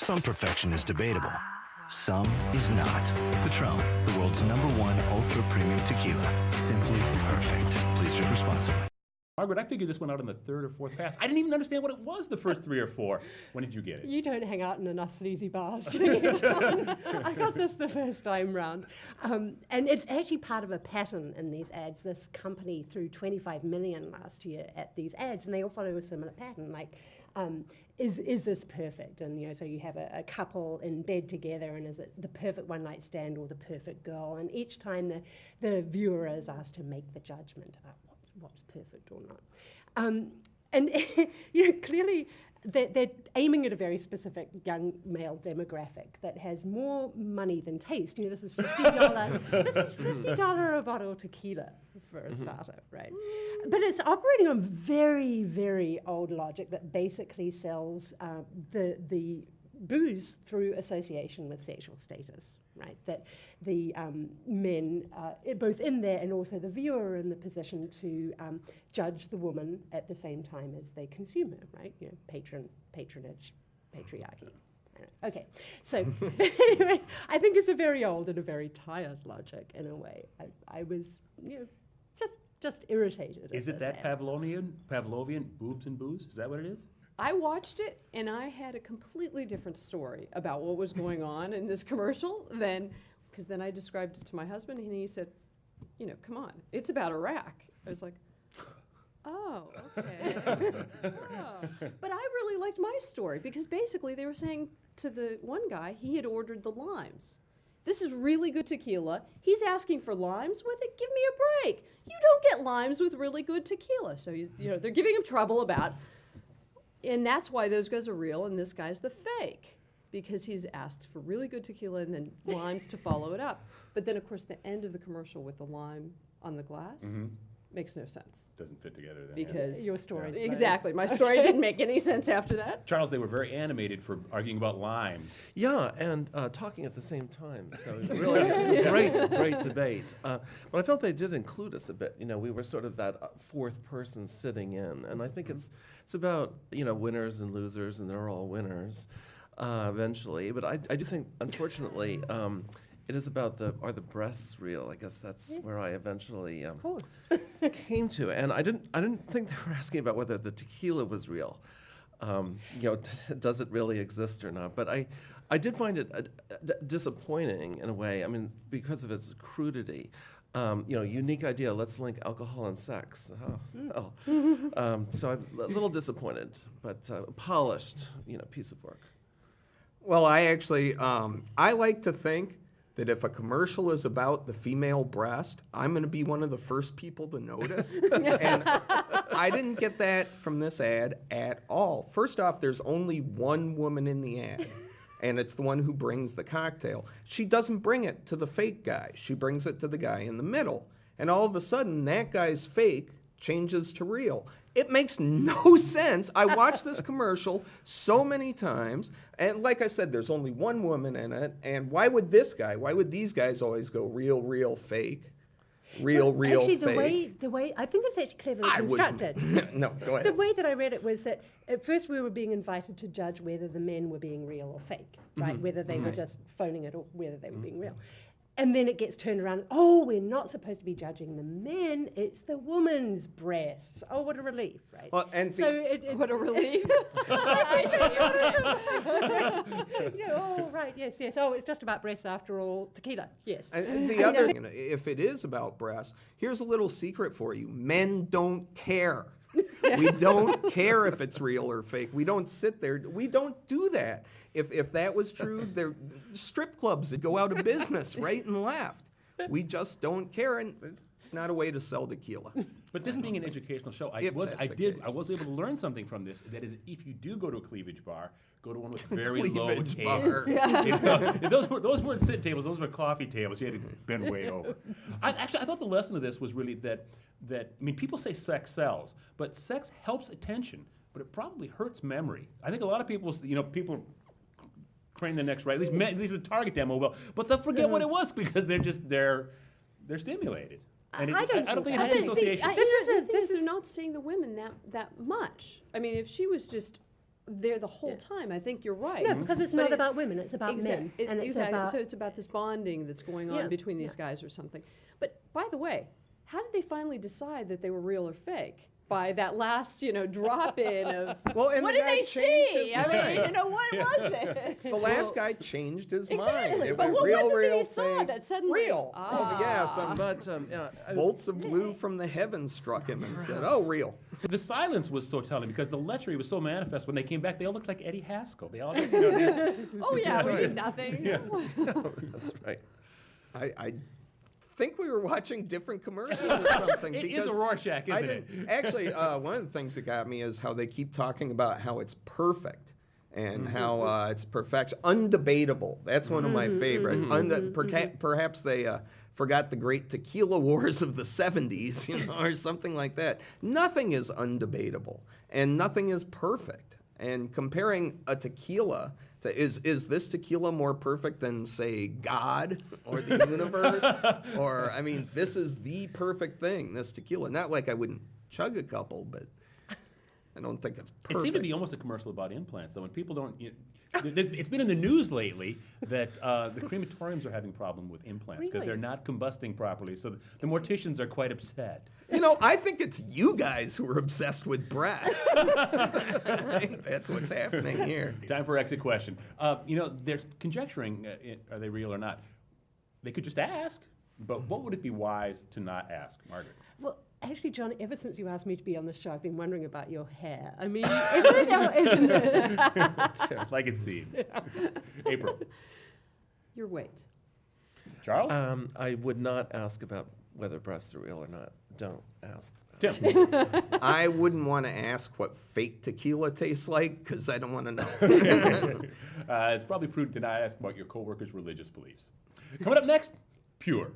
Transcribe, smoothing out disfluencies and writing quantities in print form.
Some perfection is debatable. Some is not. Patron, the world's #1 ultra-premium tequila. Simply perfect. Please drink responsibly. Margaret, I figured this one out on the 3rd or 4th pass. I didn't even understand what it was the first 3 or 4. When did you get it? You don't hang out in enough sleazy bars, do you? I got this the first time round. And it's actually part of a pattern in these ads. This company threw $25 million last year at these ads, and they all follow a similar pattern, like, is this perfect? And so you have a couple in bed together, and is it the perfect one-night stand or the perfect girl? And each time the viewer is asked to make the judgment about what's perfect or not. And clearly they're aiming at a very specific young male demographic that has more money than taste. This is $50. This is $50 a bottle tequila for a starter, right? But it's operating on very, very old logic that basically sells the booze through association with sexual status, right? That the men, both in there and also the viewer, are in the position to judge the woman at the same time as they consume her, right? Patronage, patriarchy. Okay, so anyway, I think it's a very old and a very tired logic in a way. I was, just irritated. Is it that Pavlovian boobs and booze? Is that what it is? I watched it, and I had a completely different story about what was going on in this commercial because then I described it to my husband, and he said, come on, it's about Iraq. I was like, oh, okay. Oh. But I really liked my story, because basically they were saying to the one guy, he had ordered the limes. This is really good tequila. He's asking for limes with it. Give me a break. You don't get limes with really good tequila. So, they're giving him trouble about. And that's why those guys are real and this guy's the fake, because he's asked for really good tequila and then limes to follow it up. But then, of course, the end of the commercial with the lime on the glass makes no sense. Doesn't fit together then. Because your story's better. Exactly. My story didn't make any sense after that. Charles, they were very animated for arguing about limes. Yeah, and talking at the same time. So it was really great debate. But I felt they did include us a bit. We were sort of that fourth person sitting in. And I think it's about, winners and losers, and they're all winners eventually. But I do think, unfortunately, it is about are the breasts real? I guess that's where I eventually came to. And I didn't think they were asking about whether the tequila was real. Does it really exist or not? But I did find it disappointing in a way. I mean, because of its crudity. Unique idea. Let's link alcohol and sex. Oh, well. So I'm a little disappointed, but polished, piece of work. Well, I actually, I like to think that if a commercial is about the female breast, I'm going to be one of the first people to notice. And I didn't get that from this ad at all. First off, there's only one woman in the ad, and it's the one who brings the cocktail. She doesn't bring it to the fake guy. She brings it to the guy in the middle. And all of a sudden, that guy's fake changes to real. It makes no sense. I watched this commercial so many times, and like I said, there's only one woman in it, and why would these guys always go real, fake? Real, actually, fake? the way, I think it's actually cleverly constructed. No, go ahead. The way that I read it was that at first we were being invited to judge whether the men were being real or fake, right? Whether they were just phoning it or whether they were being real. And then it gets turned around, we're not supposed to be judging the men, it's the woman's breasts. Oh, what a relief, right? Well, and so What a relief. Right, yes. Oh, it's just about breasts after all. Tequila, yes. And the other thing, if it is about breasts, here's a little secret for you. Men don't care. We don't care if it's real or fake. We don't sit there. We don't do that. If that was true, the strip clubs would go out of business right and left. We just don't care, and it's not a way to sell tequila. But this being an educational show, I was able to learn something from this. That is, if you do go to a cleavage bar, go to one with very low tables. Those weren't sit tables; those were coffee tables. You had to bend way over. I thought the lesson of this was really that people say sex sells, but sex helps attention, but it probably hurts memory. I think a lot of people, people crane the necks right. At least the target demo will, but they'll forget what it was because they're stimulated. And I don't think it has association. They're not seeing the women that much. I mean, if she was just there the whole time. I think you're right. No, because it's But not about women, it's about men. And it's exactly. about, So it's about this bonding that's going on Yeah, between these guys or something. But by the way, how did they finally decide that they were real or fake? By that last, drop in of, Well, and what the did guy they changed his see? I mean, mind. what was it? The last guy changed his mind. Exactly. It But went what real, was it that real he saw fake. that suddenly- Real. Oh, yeah, some But yeah, bolts of blue from the heavens struck him and said, "Oh, real." The silence was so telling because the lechery was so manifest. When they came back, they all looked like Eddie Haskell. They all just, Oh yeah, we did nothing. that's right. I think we were watching different commercials or something. It is because a Rorschach, I isn't it? didn't- Actually, one of the things that got me is how they keep talking about how it's perfect and how it's perfection, undebatable. That's one of my favorite. Perhaps they forgot the great tequila wars of the 70s, or something like that. Nothing is undebatable, and nothing is perfect. And comparing a tequila to, is this tequila more perfect than, say, God or the universe? Or, I mean, this is the perfect thing, this tequila. Not like I wouldn't chug a couple, but I don't think it's perfect. It seemed to be almost a commercial about implants, though. When people don't, it's been in the news lately that the crematoriums are having a problem with implants because Really? they're not combusting properly. So the morticians are quite upset. I think it's you guys who are obsessed with breasts. I think that's what's happening here. Time for exit question. They're conjecturing, are they real or not? They could just ask, but what would it be wise to not ask, Margaret? well, actually, John, ever since you asked me to be on the show, I've been wondering about your hair. I mean, isn't it? Like it seems. April. Your weight. Charles? I would not ask about whether breasts are real or not. Don't ask. Tim. I wouldn't want to ask what fake tequila tastes like because I don't want to know. It's probably prudent to not ask about your coworkers' religious beliefs. Coming up next, Pure.